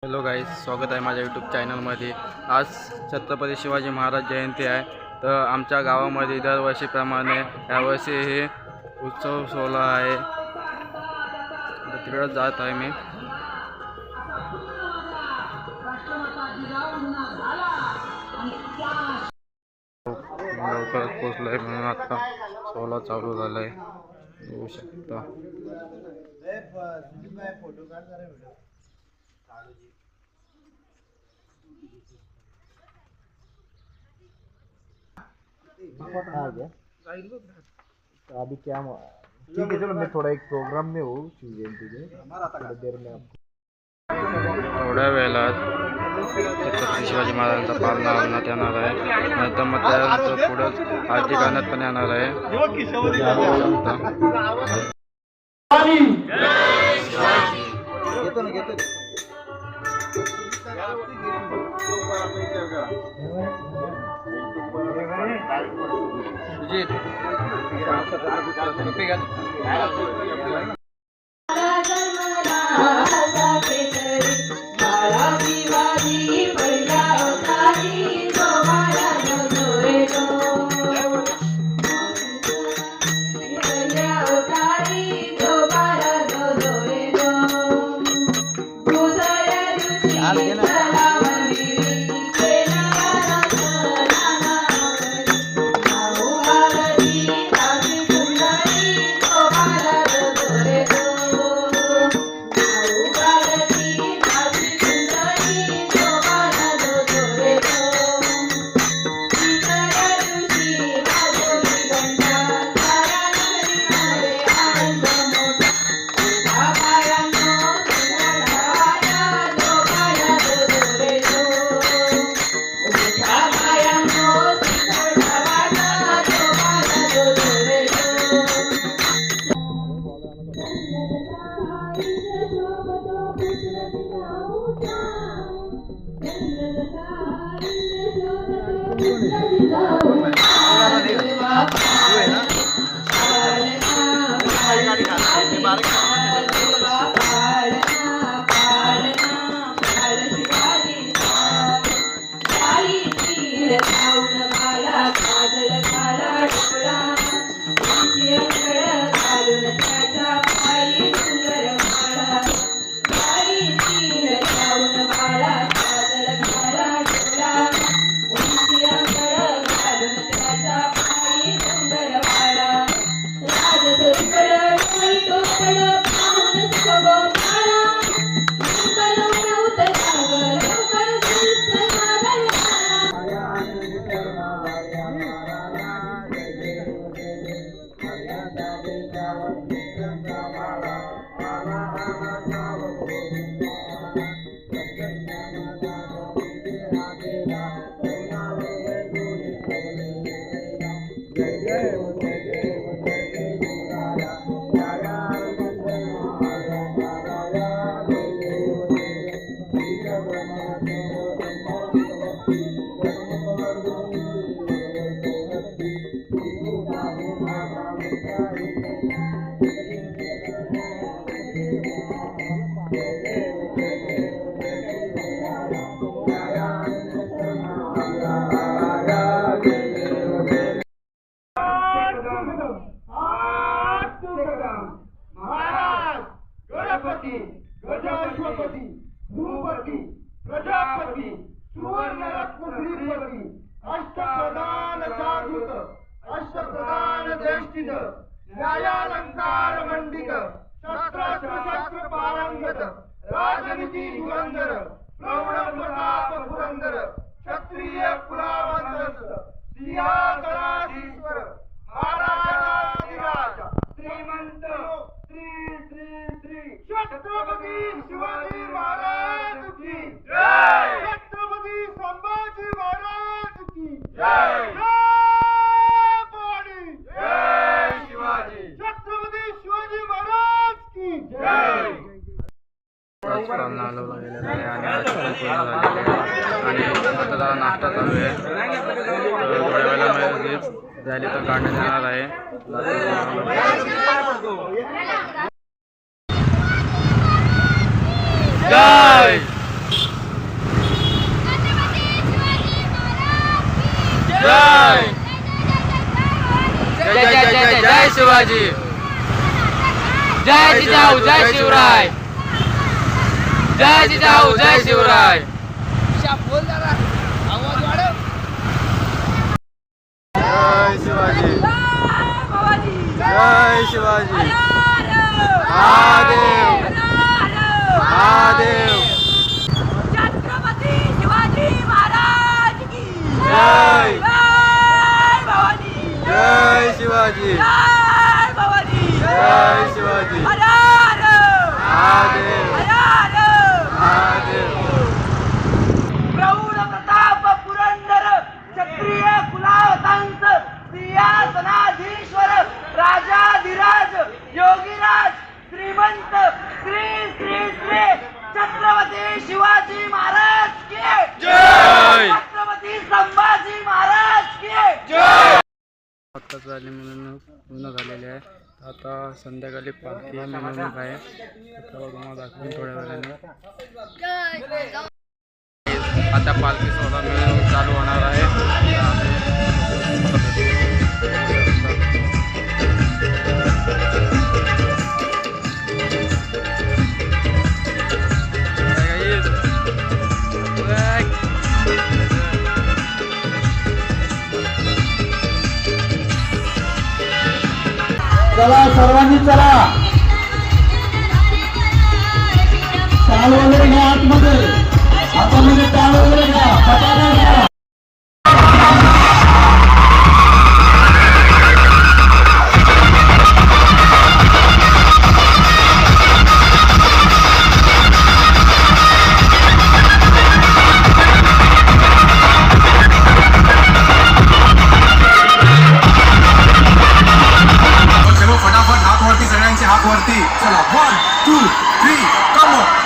Hello guys, स्वागत आहे माझ्या यूट्यूब चॅनलमध्ये। आज छत्रपती शिवाजी महाराज जयंती आहे। तर आमच्या गावामध्ये दरवर्षीप्रमाणे यावर्षी हे उत्सव सोहळा आहे। तिकडे जात आहे मी। लवकरच पोचलोय म्हणून आता सोहळा चालू झालाय, बघू शकता। तो अभी क्या ठीक है, चलो मैं थोड़ा एक प्रोग्राम में हूँ शिव जयंती के, थोड़ी देर में आपको थोड्या वेळात छत्रपती शिवाजी महाराजांचा पालना आणण्यात येणार आहे। नंतर मग त्यानंतर पुढे आरती करण्यात पण येणार आहे। गजाधिपती भूपती प्रजापती सुवर्णरत्न श्रीपती अष्टप्रधान साधुत अष्टप्रधान ज्येष्ठित न्यायालंकार मंडित शस्त्र पारंगत राजनीती धुरंधर प्रौढ प्रताप पुरंदर क्षत्रिय कुलावंत सिंहासनाधीश्वर महाराजाधिराज श्रीमंत श्री श्री श्री छत्रपती शिवाजी महाराज की जय। छत्रपती संभाजी महाराज की जय। जय भवानी, जय शिवाजी। छत्रपती शिवाजी महाराज की जय। नाश्ता चालू आहे। थोड्या वेळामध्ये झाली तर काढण्यात येणार आहे। जय जय जय जय जय जय जय शिवाजी. जय जिजाऊ जय शिवराय. जय जिजाऊ जय शिवराय. जय शिवाजी. जय शिवाजी. महादेव महादेव. छत्रपती शिवाजी महाराज की जय. जय भवानी. जय शिवाजी. जय भवानी. जय शिवाजी. हर हर महादेव हर हर. महादेव. प्रौढ प्रताप पुरंदर क्षत्रिय कुलावतांस सिंहासनाधीश्वर राजाधिराज योगीराज श्रीमंत श्री श्री श्री छत्रपती शिवाजी महाराज की जय. छत्रपती संभाजी महाराज की जय. आत्ताच झाले म्हणून पूर्ण झालेले आहे. आता संध्याकाळी पालखी मिरवणूक आहे. तुम्हाला दाखवून थोड्या वेळाने. आता पालखी सोहळा मिरवणूक चालू होणार आहे. चला सर्वांनी चला. टाळ वगैरे घ्या आतमध्ये. आतमध्ये टाळ वगैरे घ्या. फटाके घ्या. चलो फटाफट हात वरती. सगळ्यांचे हात वरती. चला 1 2 3 कम ऑन.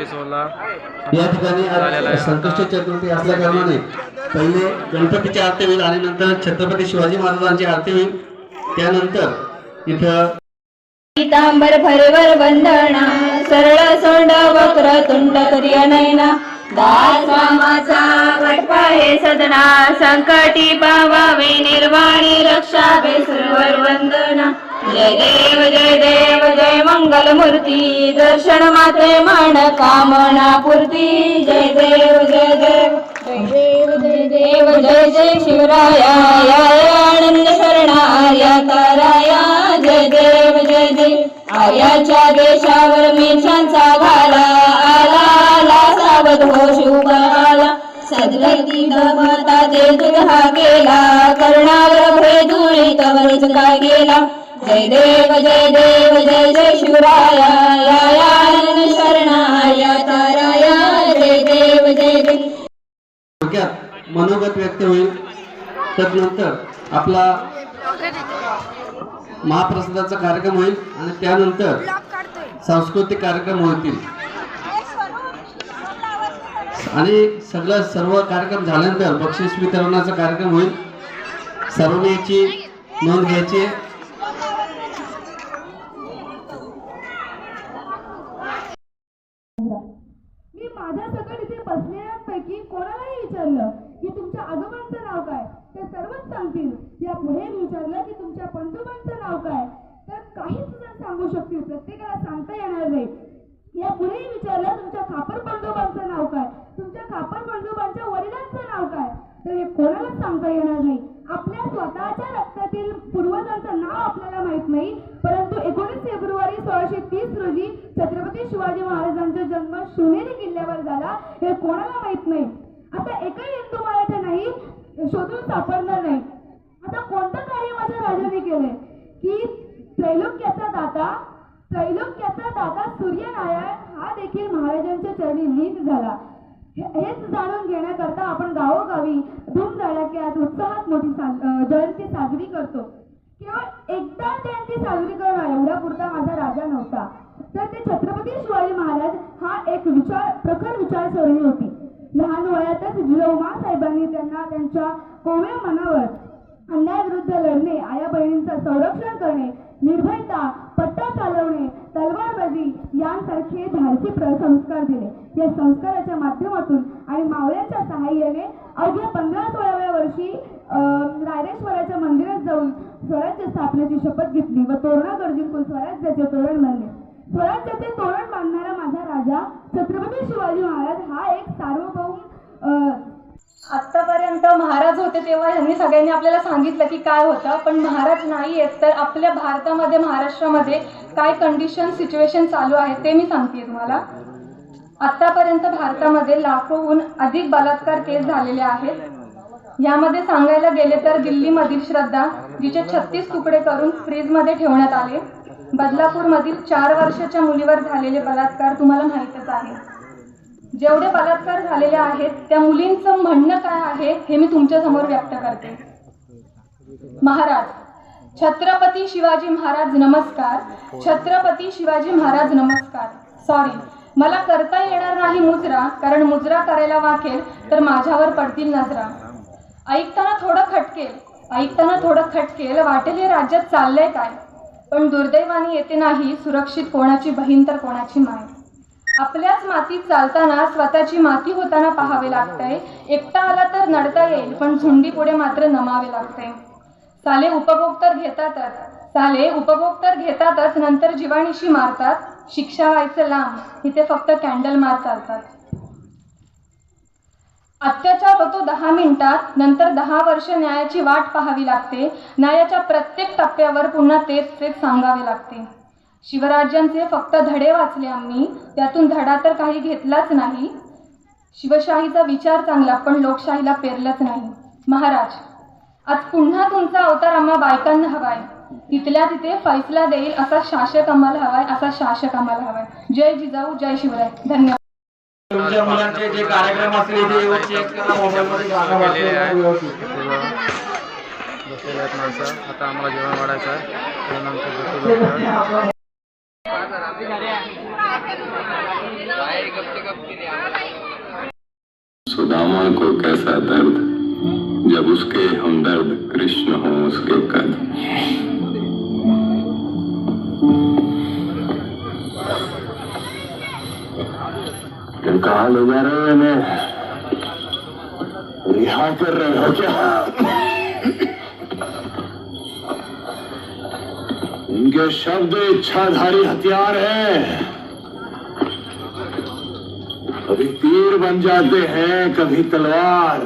छत्रपती सोहळा या ठिकाणी झालेला आज आहे. संकष्टी चतुर्थी असल्या कारणाने पहिले गणपतीची आरती होईल आणि नंतर छत्रपती शिवाजी महाराजांची आरती होईल. त्यानंतर इथं पीतांबर भरवर वंदना सरळ सोंड वक्र तुंड करिय नयना दास वामाचा वटपा हे सदना संकटी पावावे निर्वाणी रक्षावे सर्वर वंदना जय देव जय मंगल मूर्ती दर्शन मात्रे मान कामना पूर्ती जय देव जय देव जय देव जय जय शिवराया या आनंद शरणार्या ताराया जय देव जय देव आर्याच्या देशावर मेघांचा घाला आला आला सावध हो शिवबाला सदगती दमता ते दुर्हा गेला कर्णावर भेदुळी तवरच काय गेला जय देव जय जय शिवराया या आनंद शरणार्या ताराया जय देव जय देव थोडक्यात मनोगत व्यक्त होईल. तदनंतर आपला महाप्रसादाचा कार्यक्रम होईल आणि त्यानंतर सांस्कृतिक कार्यक्रम होतील आणि सर्व कार्यक्रम झाल्यानंतर बक्षीस वितरणाचा कार्यक्रम होईल. सर्वांनी याची नोंद घ्यायची. मी माझ्या सकट इथे बसलेल्यांपैकी कोणालाही विचारलं की तुमच्या आजोबांचं नाव काय ते सर्वच सांगतील. या पुढे विचारलं की तुमच्या पंजोबांचं नाव काय तर काहीच जण सांगू शकतील, प्रत्येकाला सांगता येणार नाही. या पुढे विचारलं तुमच्या खापर पंजोबांचं नाव काय, तुमच्या खापर पंजोबांच्या वडिलांचं नाव काय तर हे कोणालाच सांगता येणार नाही. आपल्या स्वतःच्या रक्तातील पूर्वजांचं नाव आपल्याला माहित नाही, परंतु 19 फेब्रुवारी 1630 रोजी छत्रपती शिवाजी महाराजांचा जन्म शिवनेरी किल्ल्यावर झाला हे कोणाला माहित नाही. आता एकही हिंदू मराठा नाही शोधून सापडणार नाही. आता कोणतं कार्य माझ्या राजाने केलंय की त्रैलोक्याचा दाता सूर्यनारायण हा देखील महाराजांच्या चरणी लीन झाला. हेच जाणून घेण्याकरता आपण गावोगावी धूमधडाक्यात उत्साहात मोठी जयंती साजरी करतो. केवळ एकदा जयंती साजरी करणं एवढा पुरता माझा राजा नव्हता, तर ते छत्रपती शिवाजी महाराज हा एक प्रखर विचारसरणी होती. लहान वयातच जिजाऊ साहेबांनी त्यांना त्यांच्या कोवळ्या मनावर अन्यायाविरुद्ध लढणे, आया बहिणींचं संरक्षण करणे, निर्भयता, पट्टा चालवणे, तलवारबाजी यांसारखे धाडसी संस्कार दिले. या संस्काराच्या माध्यमातून आणि मावळ्यांच्या सहाय्याने अवघ्या 15-16व्या वर्षी रायरेश्वराच्या मंदिरात जाऊन स्वराज्य स्थापनेची शपथ घेतली व तोरणा जिंकून स्वराज्याचे तोरण बांधले. स्वराज्याचे तोरण बांधणारा माझा राजा छत्रपती शिवाजी महाराज हा एक सार्वभौम. आत्तापर्यंत महाराज होते तेव्हा ह्यांनी सगळ्यांनी आपल्याला सांगितलं की काय होतं, पण महाराज नाही आहेत तर आपल्या भारतामध्ये महाराष्ट्रामध्ये काय कंडिशन सिच्युएशन चालू आहे ते मी सांगते तुम्हाला. आत्तापर्यंत भारतामध्ये लाखोहून अधिक बलात्कार केस झालेले आहेत. यामध्ये सांगायला गेले तर दिल्लीमधील श्रद्धा जिचे 36 तुकडे करून फ्रीजमध्ये ठेवण्यात आले. बदलापूरमधील 4 वर्षाच्या मुलीवर झालेले बलात्कार तुम्हाला माहीतच आहे. जेवढे बलात्कार झालेले आहेत त्या मुलींचं म्हणणं काय आहे हे मी तुमच्या समोर व्यक्त करते. महाराज, छत्रपती शिवाजी महाराज नमस्कार. छत्रपती शिवाजी महाराज नमस्कार. सॉरी, मला करता येणार नाही मुजरा, कारण मुजरा करायला वाकेल तर माझ्यावर पडतील नजरा. ऐकताना थोडं खटकेल, वाटेल हे राज्यात चाललंय काय, पण दुर्दैवाने येते नाही सुरक्षित कोणाची बहीण तर कोणाची माय. आपल्याच मातीत चालताना स्वतःची माती होताना पाहावे लागतंय. एकटा आला तर नडता येईल, पण झुंडी पुढे मात्र नमावे लागते. साले उपभोग तर घेतातच, नंतर जिवाणीशी मारतात. शिक्षा व्हायचं लांब, इथे फक्त कॅन्डल मार चालतात. अत्याचार होतो 10 मिनिटात, नंतर 10 वर्ष न्यायाची वाट पाहावी लागते. न्यायाच्या प्रत्येक टप्प्यावर पुन्हा तेच सांगावे लागते. शिवराज्यांचे फक्त धडे वाचले आम्ही, त्यातून धडा तर काही घेतलाच नाही. शिवशाहीचा विचार चांगला, पण लोकशाहीला पेरलंच नाही. महाराज, आज पुन्हा तुमचा अवतार आम्हा बायकांना हवाय. तिथल्या तिथे फैसला देईल असा शासक आम्हाला हवाय. जय जिजाऊ, जय शिवराय. धन्यवाद. तुमच्या मुलांचे जे कार्यक्रम असतील ते चेक करा मोबाईलमध्ये जागा बसलेले आहेत माणसं. आता आम्हाला जेवण वाढायचं आहे. त्यानंतर सुदामा को कैसा दर्द जब उसके हमदर्द कृष्ण हो उसके कद। कहाँ ले जा रहे हो हमें? रिहा कर रहे हो क्या? इनके शब्द इच्छाधारी हथियार हैं, कभी तीर बन जाते हैं कभी तलवार।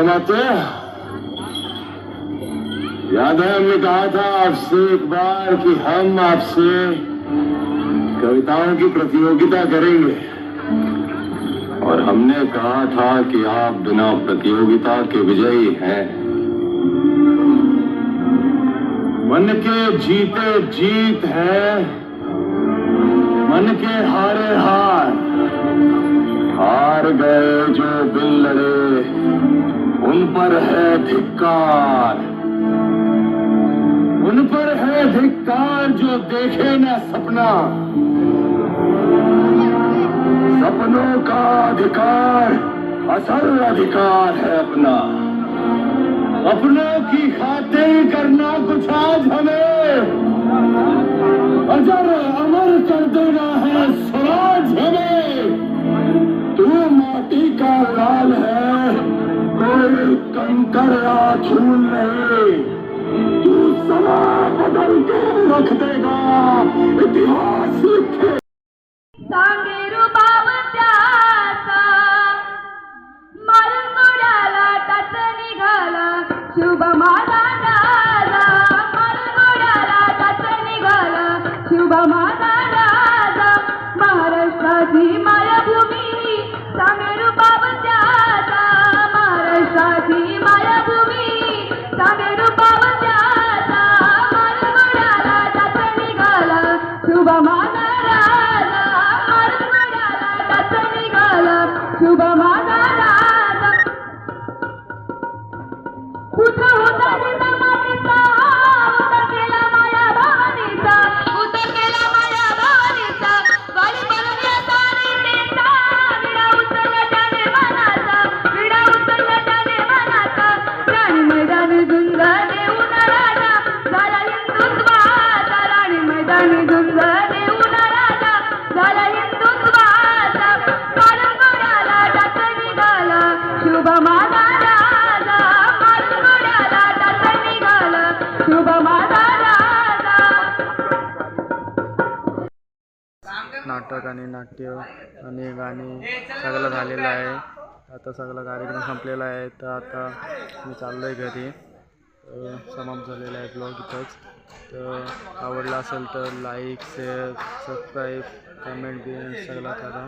माते याद है हमने कहा था आपसे एक बार कि हम आपसे कविताओं की प्रतियोगिता करेंगे, और हमने कहा था कि आप बिना प्रतियोगिता के विजयी हैं। मन के जीते जीत है, मन के हारे हार। हार गए जो बिन लड़े उन पर है धिक्कार, उन पर है धिक्कार जो देखे न सपना। सपनों का अधिकार असल अधिकार है अपना। अपनों की खातिर करना कुछ आज हमें, अजर अमर कर देना है स्वराज हमें। तू माटी का लाल है, कोई कंकड़ या धूल नहीं। तू समा बदल के रख देगा, इतिहास लिखे। सांगेरू बाब त्याचा मारून गोड्याला टाच निघाला, शुभ माझा राजा मारून गोड्याला टाच निघाला, शुभ माझा राजा। महाराष्ट्राची मायाभूमी सांगेरू बाब त्याचा, महाराष्ट्राची मायाभूमी सांगेरू बाब त्याचा, मारून गोड्याला टाच निघाला, शुभ माझा राजा मारून गोड्याला टाच निघाला, शुभ माझा राजा। पुत्र होता जिजा मातीचा, उतर केला माया भवानीचा, उतर केला माया भवानीचा। वाली बनून या सारीचा, विडा उचलला त्याने मनाचा, विडा उचलला त्याने मनाचा। राणी मैदानी झुंज देऊन राजा झाला हिंदुत्वाचा, राणी मैदानी झुंज देऊन राजा झाला हिंदुत्वाचा। मारून गोड्याला टाच निघाला, शुभ माझा राजा मारून गोड्याला टाच निघाला, शुभ माझा राजा। नाटक आणि नाट्य आणि गाणी सगळं झालेलं आहे. आता सगळं कार्यक्रम संपलेला आहे. तर आता मी चाललो आहे घरी. समाप्त झालेला आहे ब्लॉग इथंच. तर आवडला असेल तर लाईक शेअर सबस्क्राईब कमेंट बिमेंट सगळं करा.